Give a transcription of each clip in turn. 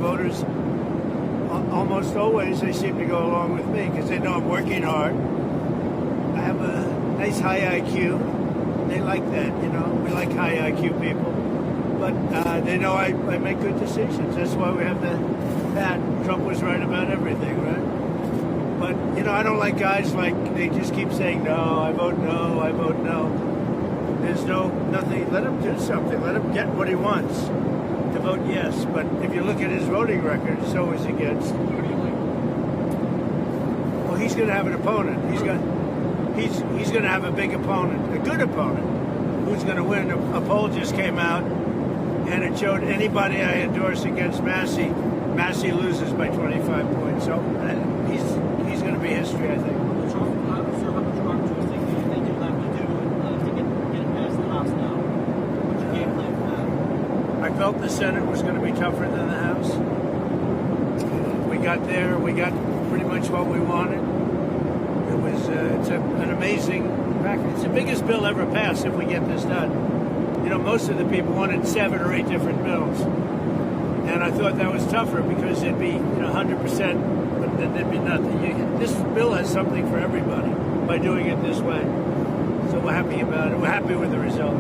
Voters, almost always, they seem to go along with me because they know I'm working hard. I have a nice high IQ. They like that, We like high IQ people. But they know I make good decisions. That's why we have that. Trump was right about everything, right? But, I don't like guys they just keep saying, no, I vote no, I vote no. There's nothing. Let him do something. Let him get what he wants to vote yes. But if you look at his voting record, it's always against. Well, he's going to have an opponent. He's going to have a big opponent, a good opponent, who's going to win. A poll just came out, and it showed anybody I endorse against Massey loses by 25 points. So he's going to be history, I think. I felt the Senate was going to be tougher than the House. We got there. We got pretty much what we wanted. It's an amazing package. It's the biggest bill ever passed if we get this done. Most of the people wanted 7 or 8 different bills. And I thought that was tougher because it'd be 100%, but then there'd be nothing. This bill has something for everybody by doing it this way. So we're happy about it. We're happy with the result.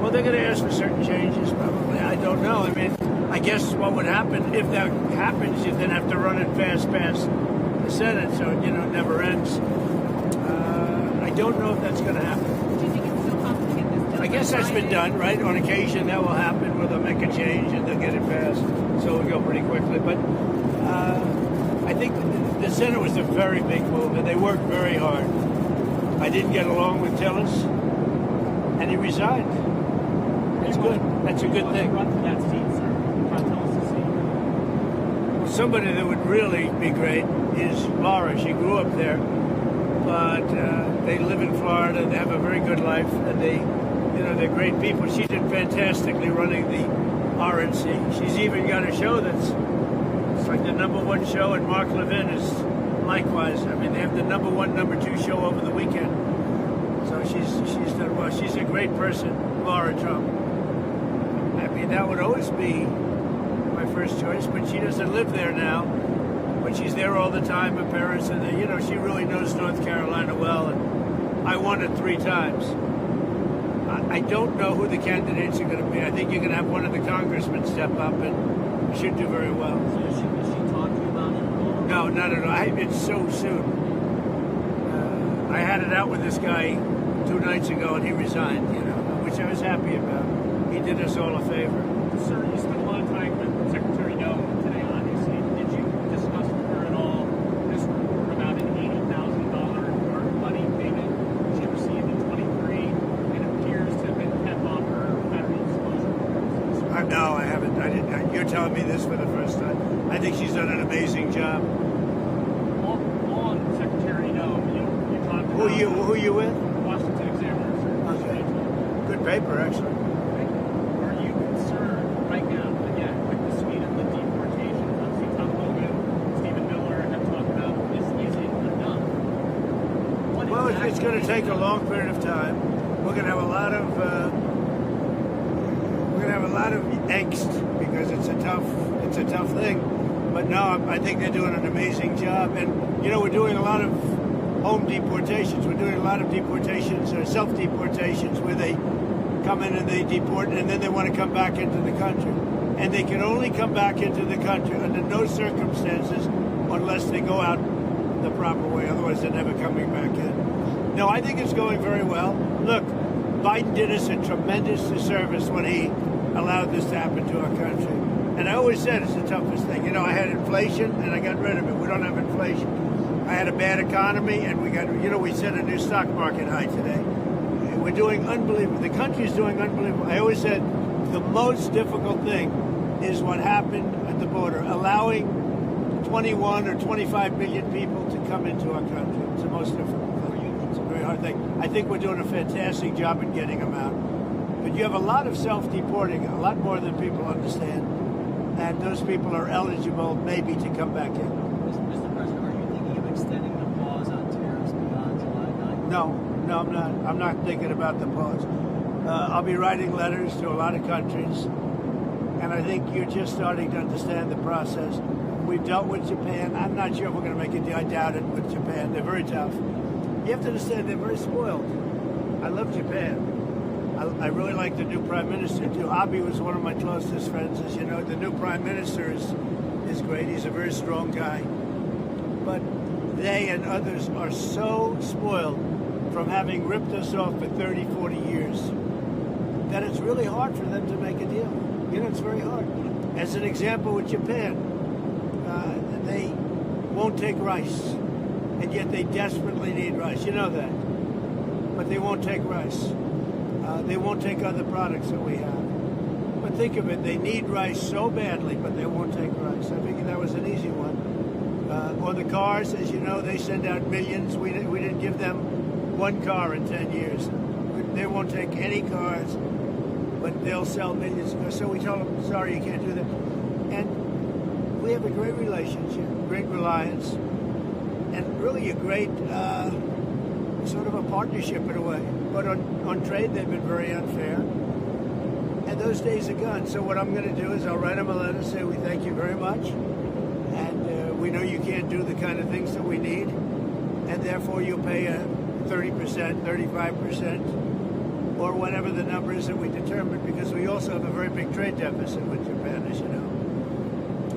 Well, they're going to ask for certain changes, probably. I don't know. I guess what would happen, if that happens, you then have to run it fast past the Senate, so, it never ends. I don't know if that's going to happen. Do you think it's still possible to get this done? I guess that's been done, right? On occasion, that will happen where they'll make a change and they'll get it passed, so it'll go pretty quickly. But I think the Senate was a very big move, and they worked very hard. I didn't get along with Tillis, and he resigned. That's good. That's a good thing. Somebody that would really be great is Laura. She grew up there, but they live in Florida. They have a very good life, and they're great people. She did fantastically running the RNC. She's even got a show it's like the #1 show, and Mark Levin is likewise. They have the #1, #2 show over the weekend. So she's done well. She's a great person, Laura Trump. That would always be my first choice, but she doesn't live there now. But she's there all the time. Her parents are there. She really knows North Carolina well, and I won it 3 times. I don't know who the candidates are going to be. I think you're going to have one of the congressmen step up, and should do very well. So is she talking to you about it? No, not at all. It's so soon. I had it out with this guy 2 nights ago, and he resigned, which I was happy about. He did us all a favor. Sir, you spent a lot of time with Secretary Noem today, obviously. Did you discuss with her at all this report about an $80,000 money payment she received in 23 and appears to have been kept on her battery disclosure? No, I haven't. You're telling me this for the first time. I think she's done an amazing job. On Secretary Noem, you talked about... Who are you with? Washington Examiner, sir. Okay. Good paper, actually. It's going to take a long period of time. We're going to have a lot of angst because it's a tough thing. But no, I think they're doing an amazing job. And we're doing a lot of home deportations. We're doing a lot of deportations or self-deportations where they come in and they deport, and then they want to come back into the country. And they can only come back into the country under no circumstances unless they go out the proper way. Otherwise, they're never coming back in. No, I think it's going very well. Look, Biden did us a tremendous disservice when he allowed this to happen to our country. And I always said it's the toughest thing. I had inflation, and I got rid of it. We don't have inflation. I had a bad economy, and we set a new stock market high today. We're doing unbelievable. The country's doing unbelievable. I always said the most difficult thing is what happened at the border, allowing 21 or 25 million people to come into our country. It's the most difficult thing. It's a very hard thing. I think we're doing a fantastic job in getting them out. But you have a lot of self-deporting, a lot more than people understand. And those people are eligible maybe to come back in. Mr. President, are you thinking of extending the pause on tariffs beyond July 9th? No, I'm not. I'm not thinking about the pause. I'll be writing letters to a lot of countries, and I think you're just starting to understand the process. We've dealt with Japan. I'm not sure if we're going to make a deal. I doubt it with Japan. They're very tough. You have to understand they're very spoiled. I love Japan. I really like the new prime minister too. Abe was one of my closest friends, as you know. The new prime minister is great. He's a very strong guy. But they and others are so spoiled from having ripped us off for 30, 40 years that it's really hard for them to make a deal. You know, it's very hard. As an example with Japan, they won't take rice, and yet they desperately need rice. You know that. But they won't take rice. They won't take other products that we have. But think of it, they need rice so badly, but they won't take rice. I figured that was an easy one. Or the cars, as you know, they send out millions. We didn't give them one car in 10 years. They won't take any cars, but they'll sell millions. So we told them, sorry, you can't do that. And we have a great relationship, great reliance, and really a great sort of a partnership in a way. But on trade, they've been very unfair. And those days are gone. So what I'm going to do is I'll write them a letter, say we thank you very much. And we know you can't do the kind of things that we need. And therefore you'll pay a 30%, 35%, or whatever the number is that we determine, because we also have a very big trade deficit with Japan, as you know.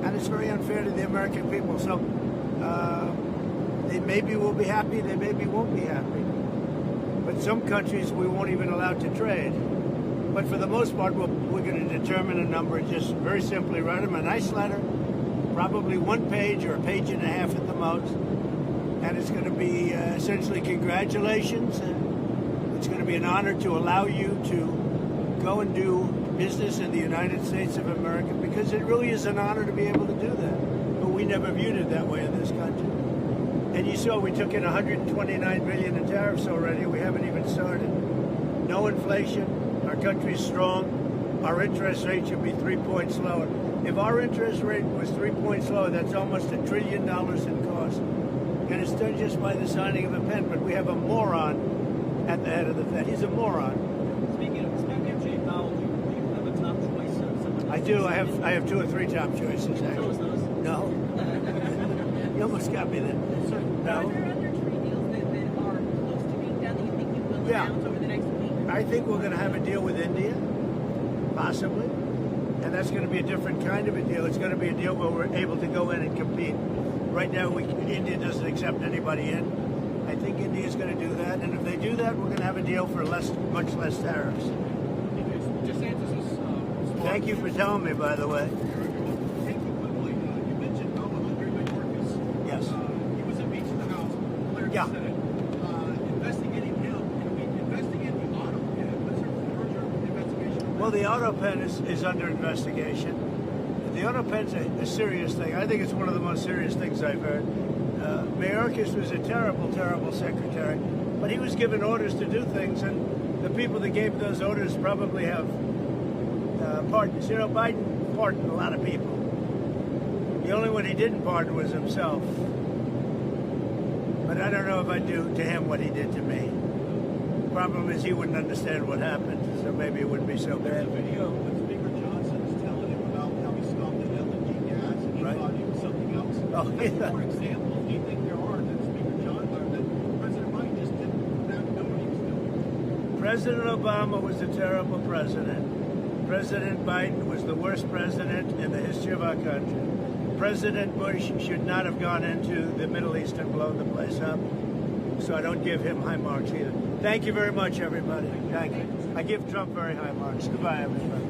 And it's very unfair to the American people. So they maybe will be happy, they maybe won't be happy. But some countries we won't even allow to trade. But for the most part, we're going to determine a number and just very simply write them a nice letter, probably one page or a page and a half at the most. And it's going to be essentially congratulations. And it's going to be an honor to allow you to go and do business in the United States of America, because it really is an honor to be able to do that. But we never viewed it that way in this country. And you saw we took in $129 billion in tariffs already. We haven't even started. No inflation. Our country's strong. Our interest rate should be 3 points lower. If our interest rate was 3 points lower, that's almost $1 trillion in cost. And it's done just by the signing of a pen. But we have a moron at the head of the Fed. He's a moron. Speaking of Jay Powell, do you have a top choice of someone? I do. I have 2 or 3 top choices. Actually. Tell us those. No. You almost got me there. Are No. there other trade deals that are close to being done that you think you will announce over the next week? I think we're going to have a deal with India, possibly. And that's going to be a different kind of a deal. It's going to be a deal where we're able to go in and compete. Right now, India doesn't accept anybody in. I think India is going to do that. And if they do that, we're going to have a deal for much less tariffs. Thank you for telling me, by the way. You mentioned Marcus. Yes. He was impeached in the House, declared in Yeah. the Senate. Investigating him, can we investigate the auto pen? What's your investigation? Well, the auto pen is under investigation. The auto pen's a serious thing. I think it's one of the most serious things I've heard. Mayorkas was a terrible, terrible secretary, but he was given orders to do things, and the people that gave those orders probably have pardons. You know, Biden pardoned a lot of people. The only one he didn't pardon was himself. But I don't know if I'd do to him what he did to me. The problem is he wouldn't understand what happened, so maybe it wouldn't be so bad. Video with Speaker Johnson is telling him about how he stopped the LNG gas and he Right. thought it was something else. Oh, How yeah. many more examples do you think there are that Speaker Johnson or that President Biden just didn't know what he was doing? President Obama was a terrible president. President Biden was the worst president in the history of our country. President Bush should not have gone into the Middle East and blown the place up. So I don't give him high marks either. Thank you very much, everybody. Thank you. I give Trump very high marks. Goodbye, everybody.